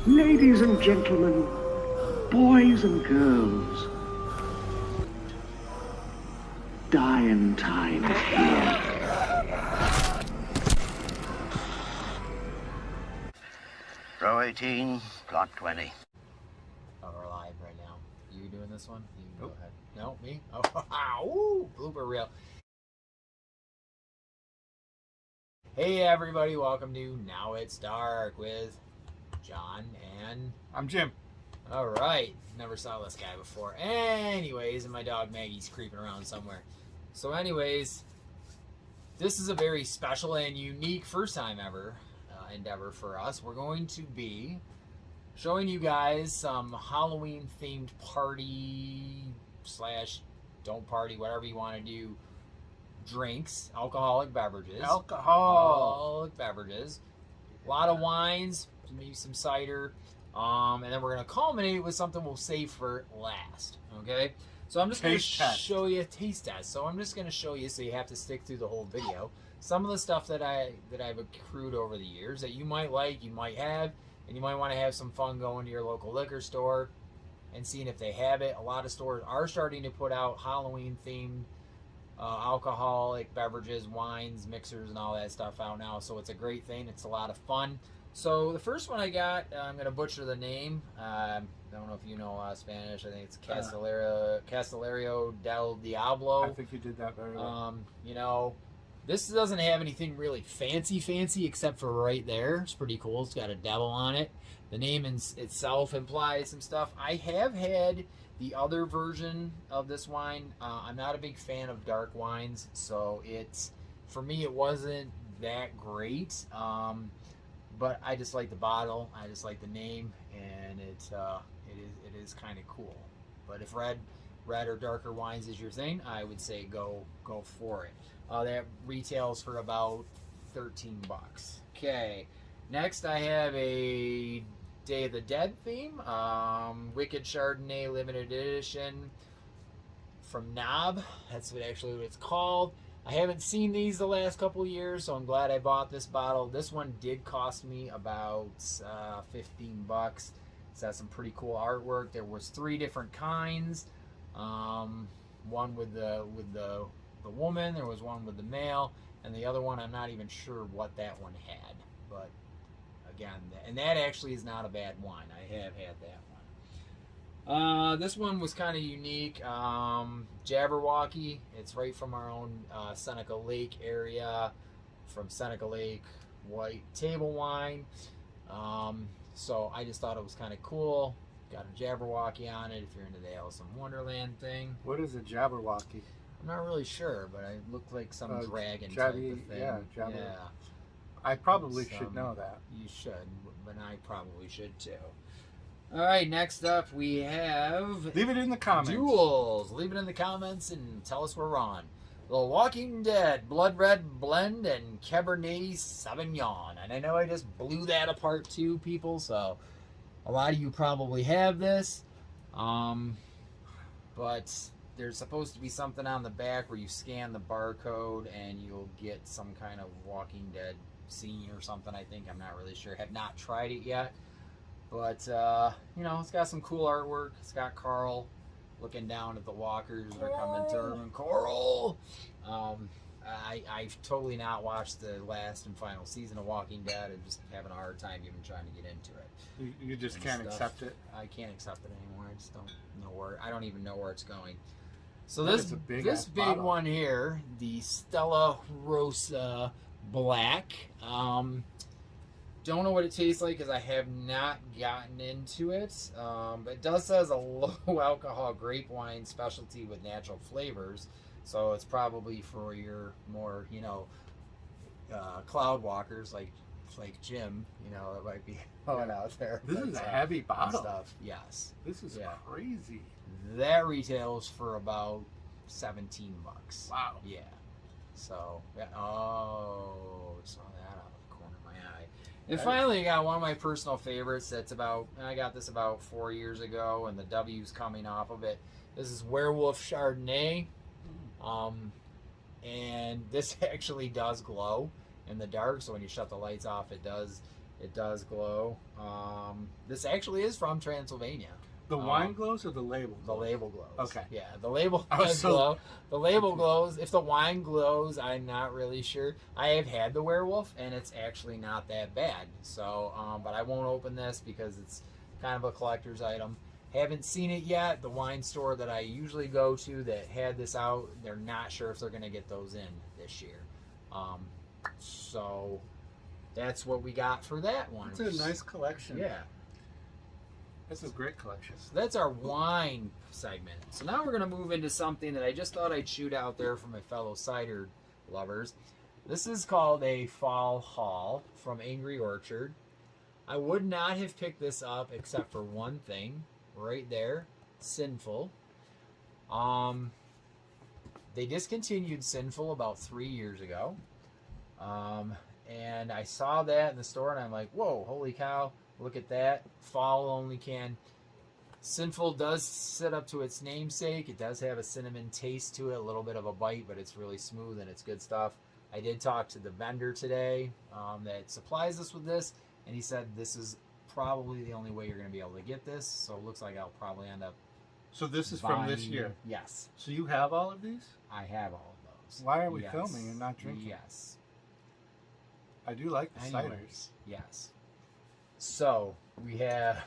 Ladies and gentlemen, boys and girls, dying time is here. Row 18, plot 20. Oh, we're live right now. You doing this one? You go ahead. No, me? Oh, ooh, blooper reel. Hey everybody, welcome to Now It's Dark with John and... I'm Jim. Alright, never saw this guy before. Anyways, and my dog Maggie's creeping around somewhere. So anyways, this is a very special and unique first time ever endeavor for us. We're going to be showing you guys some Halloween themed party / don't party, whatever you want to do, drinks, alcoholic beverages. Alcoholic beverages. A lot of wines, maybe some cider. And then we're going to culminate with something we'll save for last. Okay? So I'm just going to show you a taste test. So I'm just going to show you, so you have to stick through the whole video, some of the stuff that I've accrued over the years that you might like, you might have, and you might want to have some fun going to your local liquor store and seeing if they have it. A lot of stores are starting to put out Halloween-themed alcoholic beverages, wines, mixers, and all that stuff out now. So it's a great thing. It's a lot of fun. So the first one I got, I'm going to butcher the name. I don't know if you know a lot of Spanish. I think it's Castellerio del Diablo. I think you did that very well. You know, this doesn't have anything really fancy except for right there. It's pretty cool. It's got a devil on it. The name itself implies some stuff. I have had the other version of this wine. I'm not a big fan of dark wines, so for me it wasn't that great. But I just like the bottle. I just like the name, and it is kind of cool. But if red or darker wines is your thing, I would say go for it. That retails for about 13 bucks. Okay, next I have a Day of the Dead theme. Wicked Chardonnay limited edition from Knob. That's what it's called. I haven't seen these the last couple of years, so I'm glad I bought this bottle. This one did cost me about 15 bucks. It's got some pretty cool artwork. There was 3 different kinds. One with the woman, there was one with the male, and the other one I'm not even sure what that one had. But again, and that actually is not a bad wine. I have had that one. This one was kind of unique. Jabberwocky. It's right from our own Seneca Lake area, from Seneca Lake white table wine. So I just thought it was kind of cool. Got a Jabberwocky on it if you're into the Alice in Wonderland thing. What is a Jabberwocky? I'm not really sure, but it looked like some dragon type of thing. Yeah, yeah. I probably should know that. You should, but I probably should too. All right, next up we have... Leave it in the comments. Duels. Leave it in the comments and tell us we're wrong. The Walking Dead Blood Red Blend and Cabernet Sauvignon. And I know I just blew that apart too, people, so a lot of you probably have this. But there's supposed to be something on the back where you scan the barcode and you'll get some kind of Walking Dead scene or something, I think. I'm not really sure. Have not tried it yet. But, you know, it's got some cool artwork. It's got Carl looking down at the walkers that are coming to him. And Carl! I've totally not watched the last and final season of Walking Dead. I'm just having a hard time even trying to get into it. You just can't accept it? I can't accept it anymore. I just don't know where. I don't even know where it's going. So this big one here, the Stella Rosa Black. Don't know what it tastes like because I have not gotten into it. But it does says a low alcohol grape wine specialty with natural flavors. So it's probably for your more, you know, cloud walkers like Jim, you know, that might be going out there. This is a heavy bottle. Stuff. Yes. This is crazy. That retails for about 17 bucks. Wow. Yeah. So, oh, saw that out of the corner of my eye. And finally, I got one of my personal favorites. I got this about 4 years ago, and the W's coming off of it. This is Werewolf Chardonnay. And this actually does glow in the dark, so when you shut the lights off, it does glow. This actually is from Transylvania. The wine glows or the label? The label glows. Okay. Yeah, the label I was does so- glow. The label glows. If the wine glows, I'm not really sure. I have had the Werewolf, and it's actually not that bad. So, but I won't open this because it's kind of a collector's item. Haven't seen it yet. The wine store that I usually go to that had this out, they're not sure if they're going to get those in this year. So that's what we got for that one. It's a nice collection. Yeah. It's a great collection. So that's our wine segment. So now we're going to move into something that I just thought I'd shoot out there for my fellow cider lovers. This is called a Fall Haul from Angry Orchard. I would not have picked this up except for one thing right there, Sinful. They discontinued Sinful about 3 years ago. And I saw that in the store and I'm like, whoa, holy cow. Look at that. Fall only can. Sinful does sit up to its namesake. It does have a cinnamon taste to it, a little bit of a bite, but it's really smooth and it's good stuff. I did talk to the vendor today that supplies us with this, and he said this is probably the only way you're going to be able to get this. So it looks like I'll probably end up So this is from this year? Yes. So you have all of these? I have all of those. Why are we Yes. filming and not drinking? Yes. I do like the Anyways, ciders. yes. So we have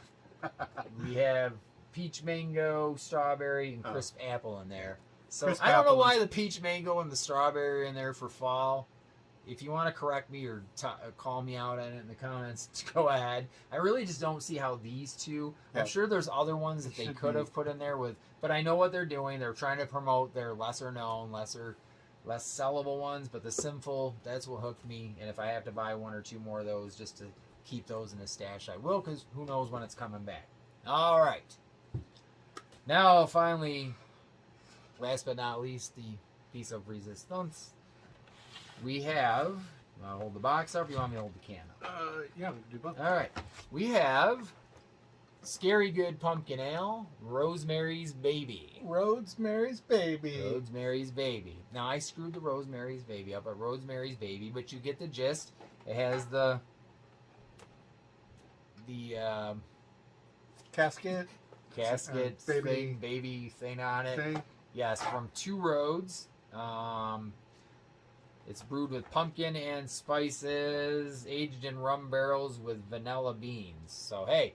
peach mango, strawberry, and crisp apple in there. So Crisp I don't know apple why is- the peach mango and the strawberry in there for fall. If you want to correct me or call me out on it in the comments, go ahead. I really just don't see how these two. Yeah. I'm sure there's other ones that It they should could be. have put in there with, but I know what they're doing. They're trying to promote their lesser known, less sellable ones. But the Sinful, that's what hooked me. And if I have to buy one or two more of those just to keep those in the stash, I will, because who knows when it's coming back. All right. Now, finally, last but not least, the piece of resistance. We have, I'll hold the box up. You want me to hold the can up? Yeah, we can do both. All right. We have Scary Good Pumpkin Ale, Rosemary's Baby. Rosemary's Baby. Rosemary's Baby. Now, I screwed the Rosemary's Baby up at Rosemary's Baby, but you get the gist. It has the Casket casket baby thing on it. thing. Yes, from Two Roads. It's brewed with pumpkin and spices, aged in rum barrels with vanilla beans. So, hey,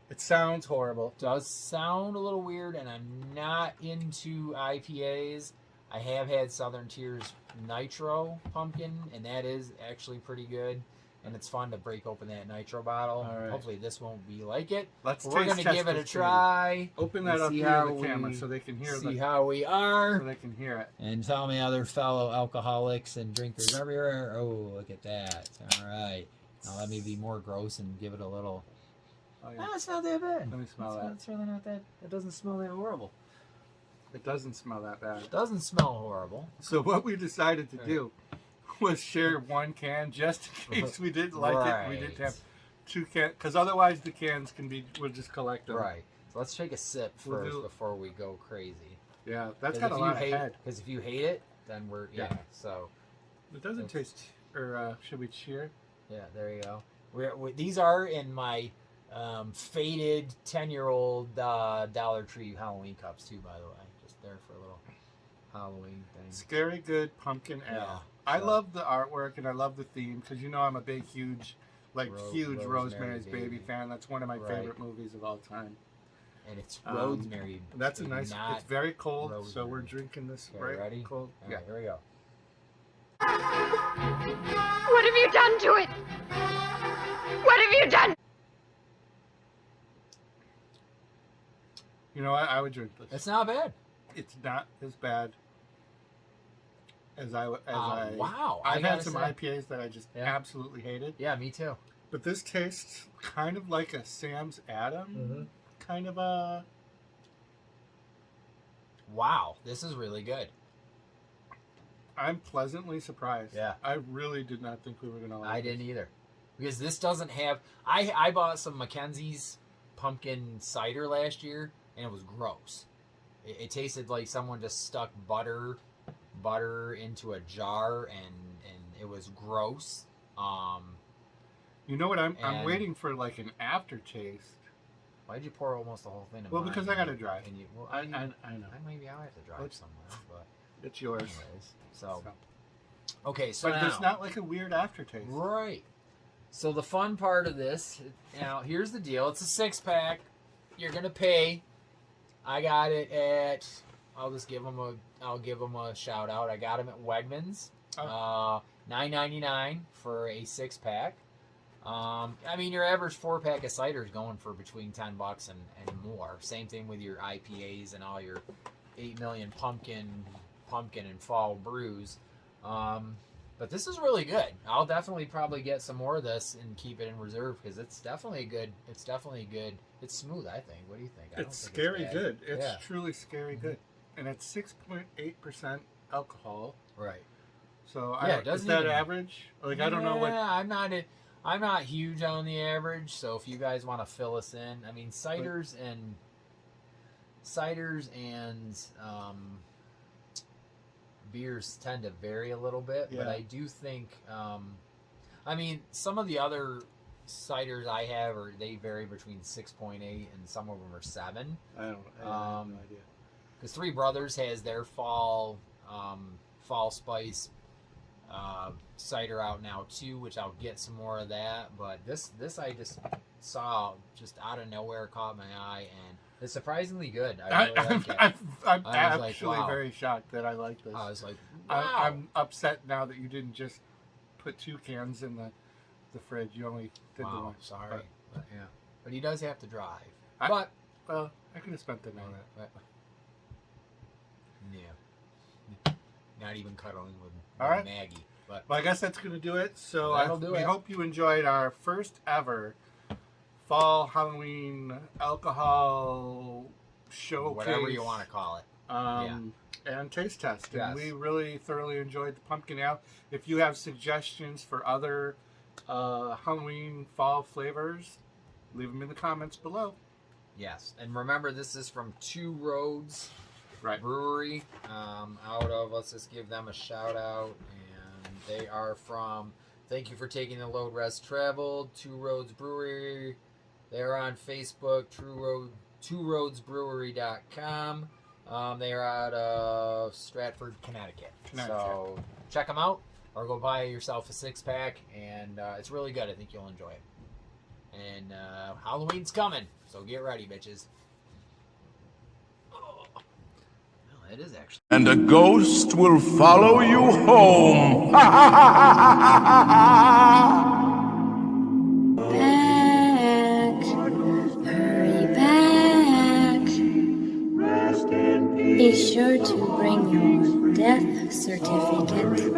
It sounds horrible. does sound a little weird, and I'm not into IPAs. I have had Southern Tier's Nitro Pumpkin, and that is actually pretty good. And it's fun to break open that Nitro bottle. All right. Hopefully this won't be like it. Let's We're taste going to test give it a this try. Open that and up see near how the camera we- so they can hear See the, how we are. so they can hear it. And tell me other fellow alcoholics and drinkers everywhere. Oh, look at that. All right. Now let me be more gross and give it a little. Oh, yeah. No, it's not that bad. Let me smell that. It's really not that. It doesn't smell that horrible. It doesn't smell that bad. It doesn't smell horrible. So what we decided to do was share one can just in case we didn't like it. We didn't have two cans because otherwise the cans can be. We'll just collect them. Right. So let's take a sip We'll first do- before we go crazy. Yeah, that's got a lot of head. Because if you hate it, then we're Yeah. So It doesn't taste. Or should we cheer? yeah, there you go. These are in my faded 10-year-old Dollar Tree Halloween cups too, by the way. Just there for a little Halloween thing. Scary Good Pumpkin Ale. Yeah, I so- love the artwork and I love the theme because you know I'm a big, huge Rosemary's Rosemary's Baby Baby fan. That's one of my Right. favorite movies of all time. And it's Um, Rosemary. That's a Baby, nice. not- It's very cold, so rosemary. we're drinking this Okay, right ready? cold. All Yeah. right, here we go. What have you done to it? What have you done? You know what? I would drink this. It's not bad. It's not as bad as I. Wow. I've I had gotta some say. IPAs that I just Yeah. absolutely hated, Yeah, me too. but this tastes kind of like a Sam's Adam, Mm-hmm. kind of a. Wow, this is really good. I'm pleasantly surprised. Yeah. I really did not think we were gonna like. I this. didn't either. Because this doesn't have... I bought some Mackenzie's pumpkin cider last year, and it was gross. It tasted like someone just stuck butter into a jar, and it was gross. You know what? I'm And- waiting for like an aftertaste. Why'd you pour almost the whole thing? In Well, mine? because I gotta drive. And you, well, I mean, know. maybe I'll have to drive Let's- somewhere, but It's yours. anyways. So okay, so But now, there's not like a weird aftertaste. right. So the fun part of this, now here's the deal. It's a 6-pack. You're gonna pay. I got it at. I'll give them a shout out. I got them at Wegmans. $9.99 for a 6-pack. I mean, your average 4-pack of cider is going for between $10 and more. Same thing with your IPAs and all your 8 million pumpkin and fall brews. But this is really good. I'll definitely probably get some more of this and keep it in reserve because it's definitely good. It's It's smooth, I think. What do you think? I don't It's think scary bad. good. It's Yeah. truly scary good. And it's 6.8% alcohol. Right. So Yeah, it is doesn't that even- average? Like I don't know what. Yeah, I'm not huge on the average. So if you guys want to fill us in, I mean, ciders and beers tend to vary a little bit, but Yeah. I do think, I mean, some of the other ciders I have they vary between 6.8 and some of them are 7. I have no idea. Because Three Brothers has their fall spice cider out now too, which I'll get some more of that. But this I just saw just out of nowhere, caught my eye, and it's surprisingly good. I really like it. I'm I was like, actually wow. very shocked that I like this. I was like, wow. I'm upset now that you didn't just put 2 cans in the fridge. You only did the wow, one. sorry. But, yeah, but he does have to drive. Well, I could have spent the night. Yeah, not even cuddling with All right. Maggie. But Well, I guess that's going to do it. So That'll we hope you enjoyed our first ever fall Halloween alcohol showcase. whatever you want to call it. And taste test. And Yes. we really thoroughly enjoyed the pumpkin ale. If you have suggestions for other Halloween fall flavors, leave them in the comments below. Yes, and remember, this is from Two Roads Right. Brewery. Out of, let's just give them a shout out, and they are from. Thank you for taking the load, rest, traveled. Two Roads Brewery. They're on Facebook. TwoRoadsBrewery.com. They are out of Stratford, Connecticut. So check them out, or go buy yourself a 6-pack, and it's really good. I think you'll enjoy it. And Halloween's coming, so get ready, bitches. Oh, well, it is actually. And a ghost will follow you home. Back, hurry back. Be sure to bring your death certificate.